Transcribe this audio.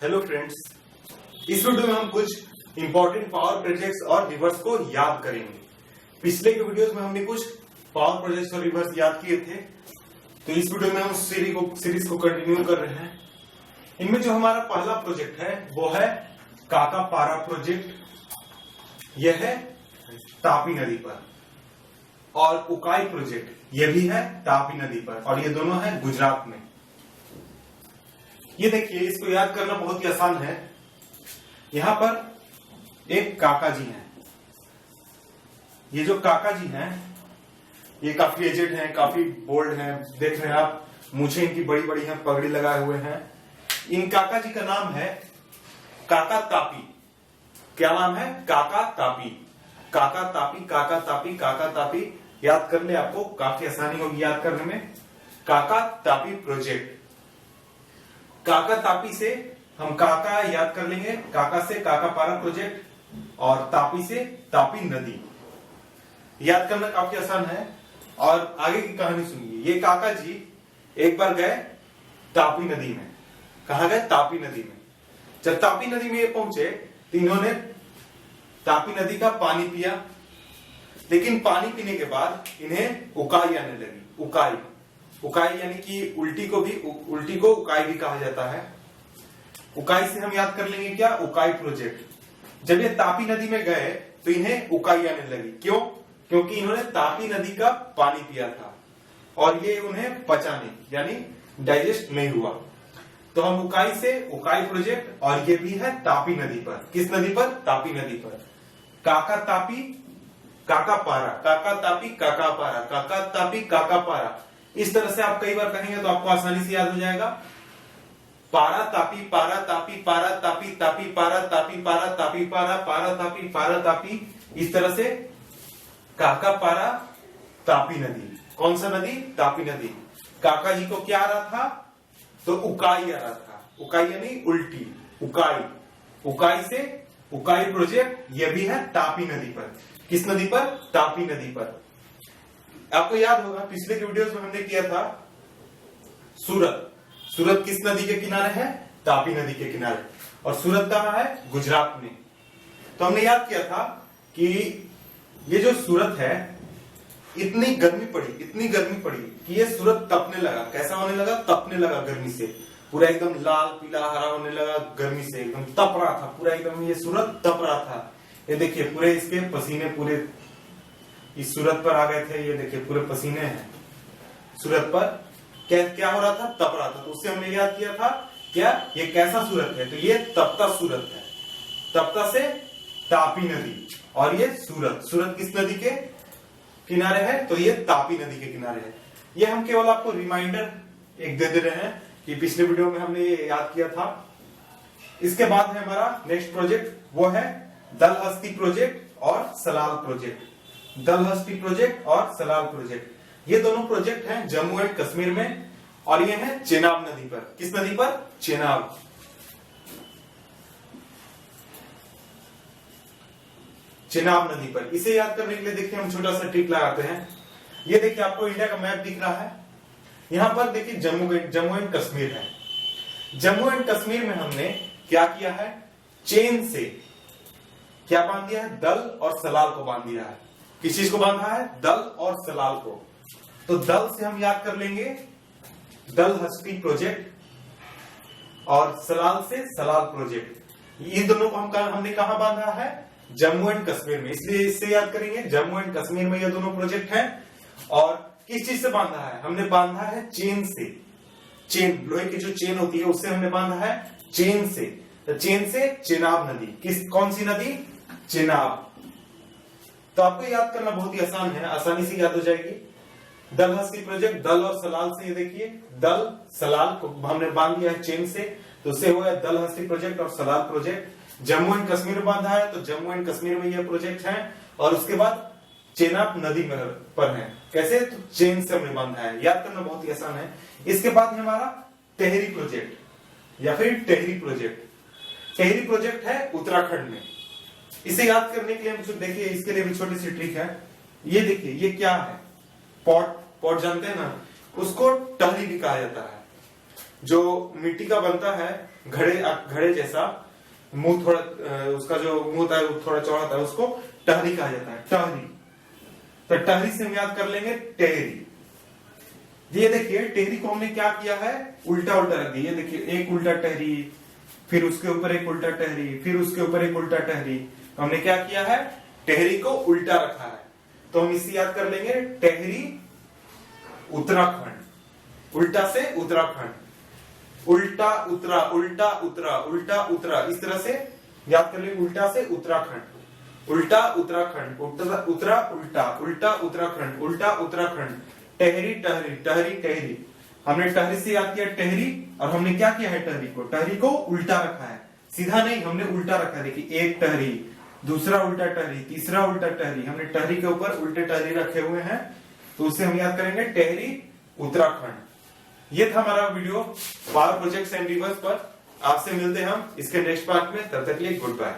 Hello friends, इस video में हम कुछ इंपॉर्टेंट पावर प्रोजेक्ट्स और रिवर्स को याद करेंगे। पिछले के वीडियोस में हमने कुछ पावर प्रोजेक्ट्स और रिवर्स याद किए थे, तो इस वीडियो में हम सीरीज को कंटिन्यू कर रहे हैं। इनमें जो हमारा पहला प्रोजेक्ट है वो है काका पारा प्रोजेक्ट। यह है तापी नदी पर, और उकाई प्रोजेक्ट यह भी है तापी नदी पर, और ये दोनों है गुजरात में। ये देखिए, इसको याद करना बहुत ही आसान है। यहां पर एक काका जी हैं। ये जो काका जी हैं ये काफी एजेड हैं, काफी बोल्ड हैं। देख रहे हैं आप, मूछें इनकी बड़ी बड़ी हैं, पगड़ी लगाए हुए हैं। इन काका जी का नाम है काका तापी। क्या नाम है? काका तापी। काका तापी, काका तापी, काका तापी याद कर ले, आपको काफी आसानी होगी याद करने में। काका तापी प्रोजेक्ट। काका तापी से हम काका याद कर लेंगे, काका से काका पारा प्रोजेक्ट, और तापी से तापी नदी। याद करना काफी आसान है। और आगे की कहानी सुनिए। ये काका जी एक बार गए तापी नदी में। कहा गए? तापी नदी में। जब तापी नदी में ये पहुंचे तो इन्होंने तापी नदी का पानी पिया, लेकिन पानी पीने के बाद इन्हें उकाई आने लगी। उकाई, उकाई यानी कि उल्टी को उकाई भी कहा जाता है। उकाई से हम याद कर लेंगे क्या? उकाई प्रोजेक्ट। जब ये तापी नदी में गए तो इन्हें उकाई आने लगी। क्यों? क्योंकि इन्होंने तापी नदी का पानी पिया था और ये उन्हें पचा नहीं, यानी डाइजेस्ट नहीं हुआ। तो हम उकाई से उकाई प्रोजेक्ट, और ये भी है तापी नदी पर। किस नदी पर? तापी नदी पर। काका तापी काका पारा, काका तापी काका पारा, काका तापी काका पारा। इस तरह से आप कई बार कहेंगे तो आपको आसानी से याद हो जाएगा। पारा तापी, पारा तापी, पारा तापी, तापी पारा, तापी पारा, तापी पारा, पारा तापी, पारा तापी। इस तरह से काका पारा तापी नदी। कौन सा नदी? तापी नदी। काका जी को क्या आ रहा था? तो उकाई आ रहा था। उकाई यानी उल्टी, उकाई। उकाई से उकाई प्रोजेक्ट, यह भी है तापी नदी पर। किस नदी पर? तापी नदी पर। आपको याद होगा पिछले के वीडियोस में हमने किया था सूरत। सूरत किस नदी के किनारे है? तापी नदी के किनारे। और सूरत कहां है? गुजरात में। तो हमने याद किया था कि ये जो सूरत है, इतनी गर्मी पड़ी कि ये सूरत तपने लगा। कैसा होने लगा? तपने लगा गर्मी से। पूरा एकदम लाल पीला हरा होने लगा गर्मी से, एकदम तप रहा था पूरा, एकदम ये सूरत तप रहा था। ये देखिए पूरे इसके पसीने पूरे इस सूरत पर आ गए थे। ये देखिए पूरे पसीने हैं सूरत पर। क्या हो रहा था? तप रहा था। तो उससे हमने याद किया था क्या ये कैसा सूरत है? तो ये तपता सूरत है। तपता से तापी नदी, और ये सूरत किस नदी के किनारे है? तो ये तापी नदी के किनारे है। ये हम केवल आपको रिमाइंडर एक दे रहे हैं कि पिछले वीडियो में हमने ये याद किया था। इसके बाद है हमारा नेक्स्ट प्रोजेक्ट, वो है दलहस्ती प्रोजेक्ट और सलाल प्रोजेक्ट। दलहस्ती प्रोजेक्ट और सलाल प्रोजेक्ट, ये दोनों प्रोजेक्ट हैं जम्मू एंड कश्मीर में, और ये है चेनाब नदी पर। किस नदी पर? चेनाब। चेनाब नदी पर। इसे याद करने के लिए देखिए हम छोटा सा ट्रिक लगाते हैं। ये देखिए आपको इंडिया का मैप दिख रहा है। यहां पर देखिए जम्मू एंड कश्मीर है। जम्मू एंड कश्मीर में हमने क्या किया है? चेन से क्या बांध दिया है? दल और सलाल को बांध दिया है। किस चीज को बांधा है? दल और सलाल को। तो दल से हम याद कर लेंगे दलहस्ती प्रोजेक्ट, और सलाल से सलाल प्रोजेक्ट। ये दोनों को हमने कहां बांधा है? जम्मू एंड कश्मीर में। इसलिए इससे याद करेंगे जम्मू एंड कश्मीर में ये दोनों प्रोजेक्ट हैं। और किस चीज से बांधा है? हमने बांधा है चेन से। चेन, लोहे की जो चेन होती है उससे हमने बांधा है चेन से। तो चेन से चेनाब नदी। कौन सी नदी? चेनाब। तो आपको याद करना बहुत ही आसान है, आसानी से याद हो जाएगी। दलहस्ती प्रोजेक्ट, दल और सलाल से। ये देखिए दल सलाल को हमने बांध दिया है चेन से, तो उससे हुआ दलहस्ती प्रोजेक्ट और सलाल प्रोजेक्ट। जम्मू एंड कश्मीर में बांधा है, तो जम्मू एंड कश्मीर में ये प्रोजेक्ट है। और उसके बाद चेनाब नदी पर है। कैसे? तो चेन से हमने बांधा है। याद करना बहुत ही आसान है। इसके बाद है हमारा टेहरी प्रोजेक्ट या फिर टेहरी प्रोजेक्ट। टेहरी प्रोजेक्ट है उत्तराखंड में। इसे याद करने के लिए हम देखिए, इसके लिए भी छोटी सी ट्रिक है। ये देखिए, ये क्या है? पॉट जानते हैं ना, उसको टहरी भी कहा जाता है। जो मिट्टी का बनता है घड़े जैसा मुंह, थोड़ा उसका जो मुंह होता है वो थोड़ा चौड़ा होता है, उसको टहरी कहा जाता है, टहरी। तो टहरी से हम याद कर लेंगे टेहरी। ये देखिए टेहरी को हमने क्या किया है, उल्टा उल्टा रख दिया। ये देखिए एक उल्टा टहरी, फिर उसके ऊपर एक उल्टा टहरी, फिर उसके ऊपर एक उल्टा टहरी। तो हमने क्या किया है, टेहरी को उल्टा रखा है। तो हम इससे याद कर लेंगे टेहरी उत्तराखंड, उल्टा से उत्तराखंड, उल्टा उतरा, उल्टा उतरा, उल्टा उतरा, इस तरह से याद कर लेंगे। उल्टा से उत्तराखंड, उल्टा उत्तराखंड, उतरा उल्टा, उल्टा उत्तराखंड, उल्टा उत्तराखंड, टहरी टहरी, टहरी टहरी। हमने टहरी से याद किया टेहरी, और हमने क्या किया है, टहरी को उल्टा रखा है, सीधा नहीं, हमने उल्टा रखा है। देखिए एक टहरी, दूसरा उल्टा टहरी, तीसरा उल्टा टहरी, हमने टहरी के ऊपर उल्टे टहरी रखे हुए हैं। तो उसे हम याद करेंगे टेहरी उत्तराखंड। ये था हमारा video power projects and reverse पर। आपसे मिलते हैं हम इसके नेक्स्ट पार्ट में, तब तक के लिए गुड बाय।